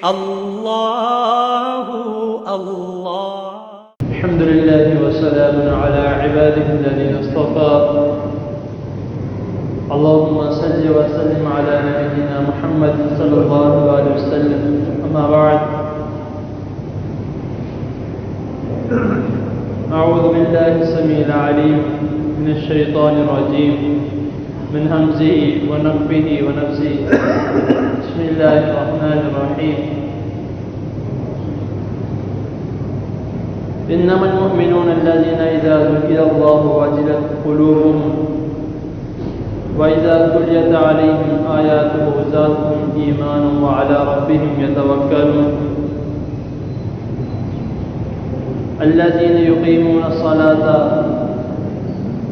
اللہ اللہ الحمد للہ وسلام علی عباده الذین اصطفى اللهم صل وسلم على نبينا محمد صلی اللہ علیہ وسلم اما بعد اعوذ باللہ السمیع العلیم من الشیطان الرجیم من همزه ونفخه ونفثه بسم اللہ الرحمن الرحیم إنما المؤمنون الذين إذا ذكر الله وجلت قلوبهم وإذا تليت عليهم آياته زادتهم إيمانا وعلى ربهم يتوكلون الذين يقيمون الصلاة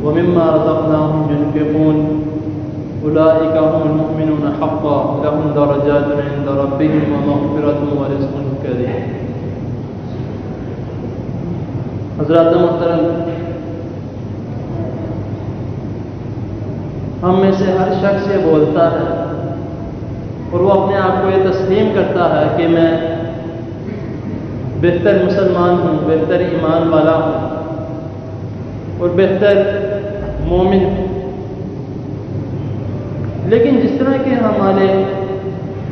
ومما رزقناهم ينفقون أولئك هم المؤمنون حقا لهم درجات عند ربهم ومغفرة ورزق كريم. حضرات محترم، ہم میں سے ہر شخص یہ بولتا ہے اور وہ اپنے آپ کو یہ تسلیم کرتا ہے کہ میں بہتر مسلمان ہوں، بہتر ایمان والا ہوں اور بہتر مومن ہوں. لیکن جس طرح کے ہمارے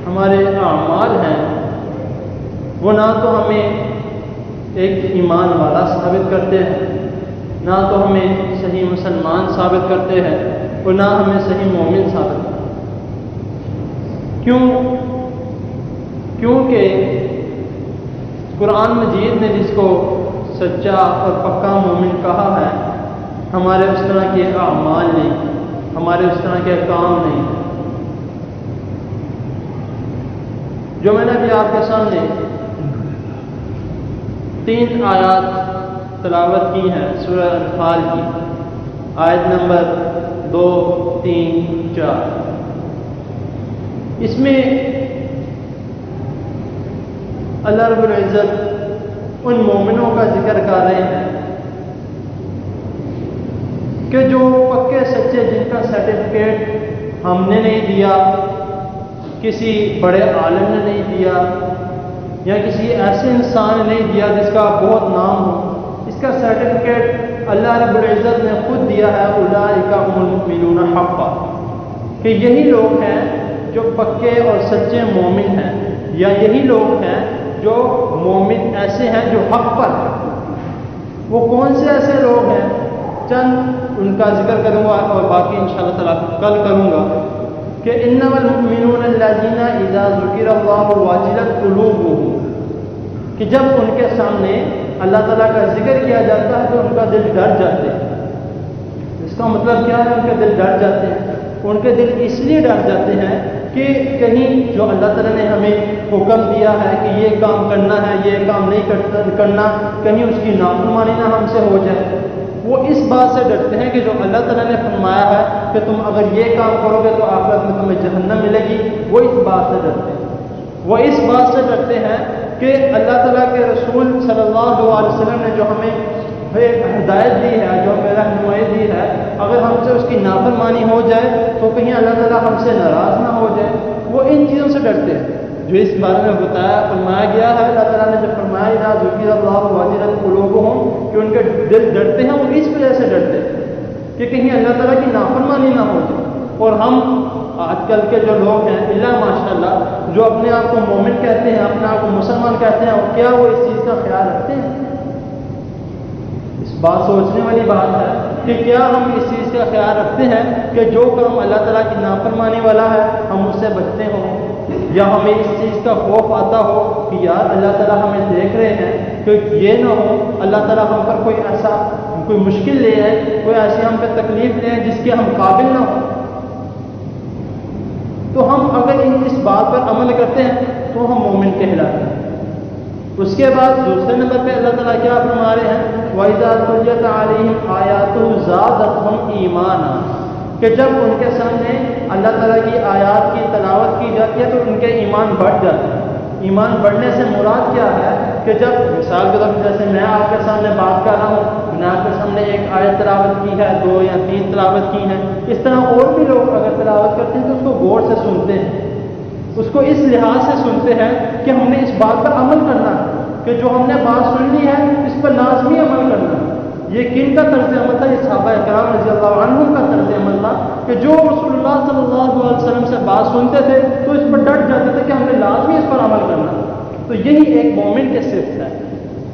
اعمال ہیں وہ نہ تو ہمیں ایک ایمان والا ثابت کرتے ہیں، نہ تو ہمیں صحیح مسلمان ثابت کرتے ہیں اور نہ ہمیں صحیح مومن ثابت کرتے ہیں. کیونکہ قرآن مجید نے جس کو سچا اور پکا مومن کہا ہے، ہمارے اس طرح کے اعمال نہیں، ہمارے اس طرح کے کام نہیں. جو میں نے ابھی آپ کے سامنے 3 آیات تلاوت کی ہیں سورہ انفال کی، آیت نمبر 2، 3، 4. اس میں اللہ رب العزت ان مومنوں کا ذکر کر رہے ہیں کہ جو پکے سچے، جن کا سرٹیفکیٹ ہم نے نہیں دیا، کسی بڑے عالم نے نہیں دیا یا کسی ایسے انسان نے نہیں دیا جس کا بہت نام ہو، اس کا سرٹیفکیٹ اللہ رب العزت نے خود دیا ہے. اولئک هم المؤمنون حقا، کہ یہی لوگ ہیں جو پکے اور سچے مومن ہیں، یا یہی لوگ ہیں جو مومن ایسے ہیں جو حق پر ہیں. وہ کون سے ایسے لوگ ہیں؟ چند ان کا ذکر کروں گا اور باقی انشاءاللہ تعالی کل کروں گا. کہ انما المؤمنون الذین اذا ذکر اللہ وجلت قلوبهم، کہ جب ان کے سامنے اللہ تعالیٰ کا ذکر کیا جاتا ہے تو ان کا دل ڈر جاتے ہیں. اس کا مطلب کیا ہے؟ ان کے دل ڈر جاتے ہیں. ان کے دل اس لیے ڈر جاتے ہیں کہ کہیں جو اللہ تعالیٰ نے ہمیں حکم دیا ہے کہ یہ کام کرنا ہے، یہ کام نہیں کرنا، کہیں اس کی نافرمانی نہ ہم سے ہو جائے. وہ اس بات سے ڈرتے ہیں کہ جو اللہ تعالیٰ نے فرمایا ہے کہ تم اگر یہ کام کرو گے تو آخرت میں تمہیں جہنم ملے گی، وہ اس بات سے ڈرتے ہیں. وہ اس بات سے ڈرتے ہیں کہ اللہ تعالیٰ کے رسول صلی اللہ علیہ وسلم نے جو ہمیں ہدایت دی ہے، جو ہمیں رہنمائی دی ہے، اگر ہم سے اس کی نافرمانی ہو جائے تو کہیں اللہ تعالیٰ ہم سے ناراض نہ ہو جائے. وہ ان چیزوں سے ڈرتے ہیں جو اس بارے میں فرمایا گیا ہے. اللہ تعالیٰ نے جو فرمایا اذا ذکر اللہ وجلت قلوبهم، کہ ان کے دل ڈرتے ہیں، وہ اس وجہ سے ڈرتے ہیں کہ کہیں اللہ تعالیٰ کی نافرمانی نہ ہو جائے. اور ہم آج کل کے جو لوگ ہیں اللہ ماشاءاللہ جو اپنے آپ کو مومن کہتے ہیں، اپنے آپ کو مسلمان کہتے ہیں، اور کیا وہ اس چیز کا خیال رکھتے ہیں؟ اس بات سوچنے والی بات ہے کہ کیا ہم اس چیز کا خیال رکھتے ہیں کہ جو کام اللہ تعالیٰ کی نافرمانی والا ہے ہم اس سے بچتے ہوں، یا ہمیں اس چیز کا خوف آتا ہو کہ یار اللہ تعالیٰ ہمیں دیکھ رہے ہیں کہ یہ نہ ہو اللہ تعالیٰ ہم پر کوئی مشکل لے آئے، کوئی ایسی ہم پہ تکلیف لے آئے جس کے ہم قابل نہ ہوں. تو ہم اگر اس بات پر عمل کرتے ہیں تو ہم مومن کہلاتے ہیں. اس کے بعد دوسرے نمبر پہ اللہ تعالیٰ کیا فرما رہے ہیں؟ وَإِذَا تُلِيَتْ عَلَيْهِمْ آيَاتُهُ زَادَتْهُمْ إِيمَانًا، کہ جب ان کے سامنے اللہ تعالیٰ کی آیات کی تلاوت کی جاتی ہے تو ان کے ایمان بڑھ جاتے ہیں. ایمان بڑھنے سے مراد کیا ہے کہ جب مثال کے طور پر جیسے میں آپ کے سامنے بات کر رہا ہوں، میں نے آپ کے سامنے ایک آیت تلاوت کی ہے، 2 یا 3 تلاوت کی ہیں، اس طرح اور بھی لوگ اگر تلاوت کرتے ہیں تو اس کو غور سے سنتے ہیں، اس کو اس لحاظ سے سنتے ہیں کہ ہم نے اس بات پر عمل کرنا ہے کہ جو ہم نے بات سن لی ہے اس پر لازمی عمل کرنا ہے. یہ کن کا طرز عمل تھا؟ یہ صحابہ کرام رضی اللہ عنہم کا طرز عمل تھا کہ جو رسول اللہ صلی اللہ علیہ وسلم سے بات سنتے تھے تو اس پر ڈٹ جاتے تھے کہ ہم نے لازمی اس پر عمل کرنا ہے. تو یہی ایک مومن کے صفت ہے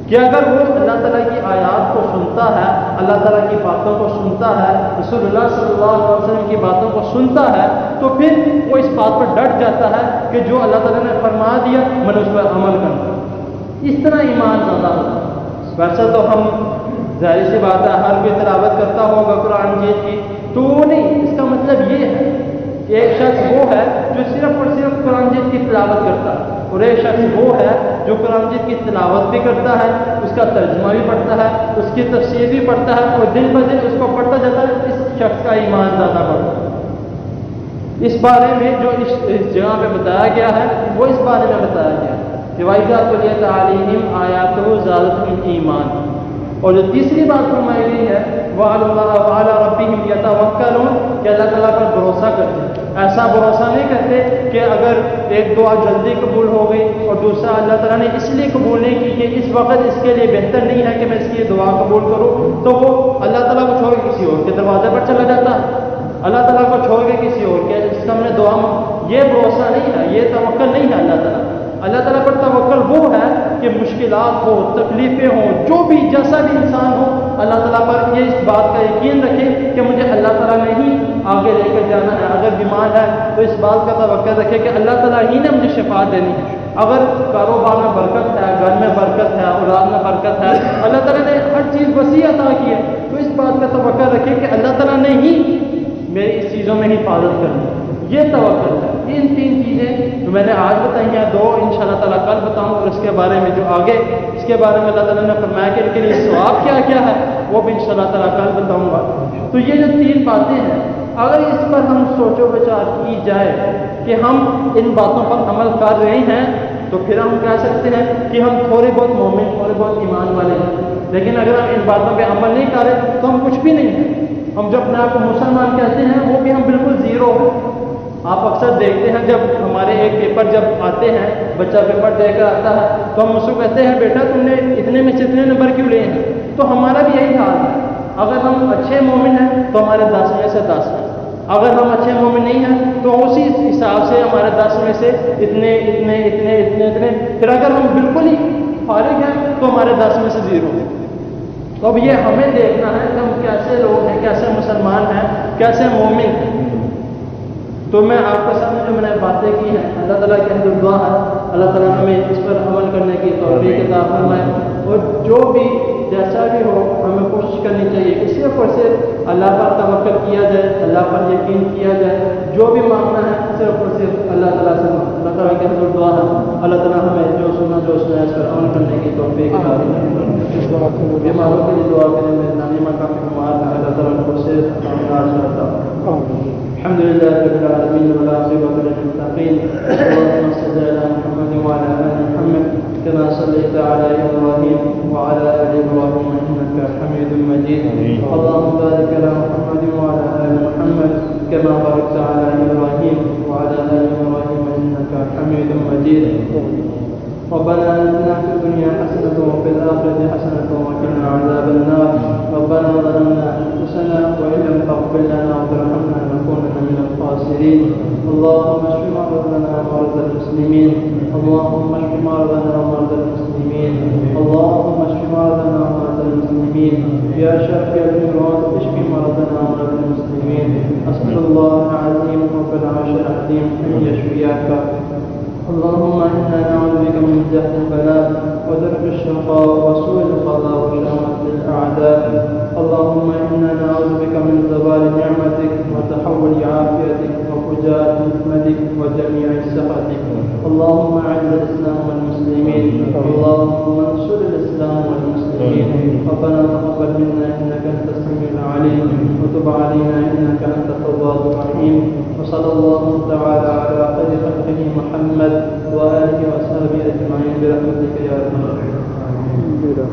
کہ اگر وہ اللہ تعالیٰ کی آیات کو سنتا ہے، اللہ تعالیٰ کی باتوں کو سنتا ہے، رسول اللہ صلی اللہ علیہ وسلم کی باتوں کو سنتا ہے، تو پھر وہ اس بات پر ڈٹ جاتا ہے کہ جو اللہ تعالیٰ نے فرما دیا میں نے اس پر عمل کرنا. اس طرح ایمان زیادہ ہوتا ہے. ویسے تو ہم ظاہر سی بات ہے ہر کوئی تلاوت کرتا ہوگا قرآن مجید کی، تو وہ نہیں. اس کا مطلب یہ ہے کہ ایک شخص وہ ہے جو صرف اور صرف قرآن مجید کی تلاوت کرتا ہے، اور ایک شخص وہ ہے جو قرآن مجید کی تلاوت بھی کرتا ہے، اس کا ترجمہ بھی پڑھتا ہے، اس کی تفسیر بھی پڑھتا ہے، اور دن بہ دن اس کو پڑھتا جاتا ہے. اس شخص کا ایمان زیادہ بڑھتا ہے. اس بارے میں جو اس جگہ پہ بتایا گیا ہے وہ اس بارے میں بتایا گیا کہ وَإِذَا تُلِيَتْ عَلَيْهِمْ آيَاتُهُ زَادَتْهُمْ ایمانا. اور جو تیسری بات فرمائی گئی ہے وَعَلَى رَبِّهِمْ يَتَوَكَّلُونَ کہ اللہ تعالیٰ پر بھروسہ کرتے. ایسا بھروسہ نہیں کرتے کہ اگر ایک دعا جلدی قبول ہو گئی اور دوسرا اللہ تعالیٰ نے اس لیے قبول نہیں کی کہ اس وقت اس کے لیے بہتر نہیں ہے کہ میں اس کی دعا قبول کروں، تو وہ اللہ تعالیٰ کو چھوڑ کے کسی اور کے دروازے پر چلا جاتا ہے. اللہ تعالیٰ کو چھوڑ کے کسی اور کے جس کا ہم نے دعا یہ بھروسہ نہیں ہے، یہ توکل نہیں ہے اللہ تعالیٰ. اللہ تعالیٰ پر توکل وہ ہے کہ مشکلات ہو، تکلیفیں ہوں، جو بھی جیسا بھی انسان ہو، اللہ تعالیٰ پر یہ اس بات کا یقین رکھے کہ مجھے اللہ تعالیٰ نے ہی آگے لے کر جانا ہے. اگر بیمار ہے تو اس بات کا توقع رکھے کہ اللہ تعالیٰ ہی نے مجھے شفا دینی ہے. اگر کاروبار میں برکت ہے، گھر میں برکت ہے، اولاد میں برکت ہے، اللہ تعالیٰ نے ہر چیز وسیع عطا کی ہے، تو اس بات کا توقع رکھے کہ اللہ تعالیٰ نے ہی میری اس چیزوں میں حفاظت کرنی. یہ توکل ہے. ان تین چیزیں جو میں نے آج بتائی ہیں، دو انشاءاللہ تعالیٰ کل بتاؤں، اور اس کے بارے میں جو آگے اس کے بارے میں اللہ تعالیٰ نے فرمایا کہ ان کے لیے ثواب کیا کیا ہے وہ بھی انشاءاللہ تعالیٰ کل بتاؤں گا. تو یہ جو تین باتیں ہیں اگر اس پر ہم سوچ و بچار کی جائے کہ ہم ان باتوں پر عمل کر رہے ہیں تو پھر ہم کہہ سکتے ہیں کہ ہم تھوڑے بہت مومن، تھوڑے بہت ایمان والے ہیں. لیکن اگر ہم ان باتوں پہ عمل نہیں کر رہے تو ہم کچھ بھی نہیں ہیں. ہم جو اپنے آپ کو مسلمان کہتے ہیں وہ بھی ہم بالکل زیرو ہیں. آپ اکثر دیکھتے ہیں جب ہمارے ایک پیپر جب آتے ہیں، بچہ پیپر دے کر آتا ہے تو ہم اس کو کہتے ہیں بیٹا تم نے اتنے میں سے اتنے نمبر کیوں لیے ہیں؟ تو ہمارا بھی یہی حال ہے. اگر ہم اچھے مومن ہیں تو ہمارے 10 میں سے 10 ہیں. اگر ہم اچھے مومن نہیں ہیں تو اسی حساب سے ہمارے 10 میں سے اتنے اتنے اتنے اتنے اتنے. پھر اگر ہم بالکل ہی فارغ ہیں تو ہمارے 10 میں سے 0 ہیں. تو اب یہ ہمیں دیکھنا ہے کہ ہم کیسے لوگ ہیں، کیسے مسلمان ہیں، کیسے مومن ہیں. تو میں آپ کے سامنے جو میں نے باتیں کی ہیں اللہ تعالیٰ کی حمد دعا ہے اللہ تعالیٰ ہمیں اس پر عمل کرنے کی توفیق عطا فرمائے. اور جو بھی جیسا بھی ہو ہمیں کوشش کرنی چاہیے کہ صرف اور صرف اللہ پر توکل کیا جائے، اللہ پر یقین کیا جائے. جو بھی مانگنا ہے صرف اور صرف اللہ تعالیٰ سے. اللہ تعالیٰ کی حمد دعا ہے اللہ تعالیٰ ہمیں جو سنا اس پر عمل کرنے کی توفیق عطا فرمائے. بیماروں کے لیے دعا کریں. میرے نانی ماں کا بیمار ہے، اللہ تعالیٰ کو صحت عطا. الحمد لله رب العالمين والعاقبة للمتقين. اللهم صل على محمد وعلى آل محمد كما صليت على إبراهيم وعلى آل إبراهيم إنك حميد مجيد. اللهم بارك على محمد وعلى آل محمد كما باركت على إبراهيم وعلى آل إبراهيم إنك حميد مجيد. ربنا آتنا في الدنيا حسنة وفي الآخرة حسنة وقنا عذاب النار. ربنا ظلمنا أنفسنا وإن لم تغفر لنا وترحمنا لنكونن من الخاسرين. اللهم اشف مرضانا ومرضى المسلمين. اللهم اشف مرضانا ومرضى المسلمين. اللهم اشف مرضانا ومرضى المسلمين. يا شافي الأمراض اشف مرضانا ومرضى المسلمين. أسأل الله العظيم رب العرش العظيم أن يشفيك. اللهم إنا نعوذ بك من جهل البلاء ودرك الشقاء وسوء القضاء وشماتة الأعداء. اللهم إنا نعوذ بك من زوال نعمتك وتحول عافيتك وفجاءة نقمتك وجميع سخطك. اللهم أعز الإسلام والمسلمين. اللهم انصر الإسلام والمسلمين. ربنا تقبل منا إنك أنت السميع العليم وتب علينا إنك أنت التواب الرحيم. وصلى الله تعالى على خير خلقه محمد وآله وأصحابه أجمعين برحمتك يا أرحم الراحمين.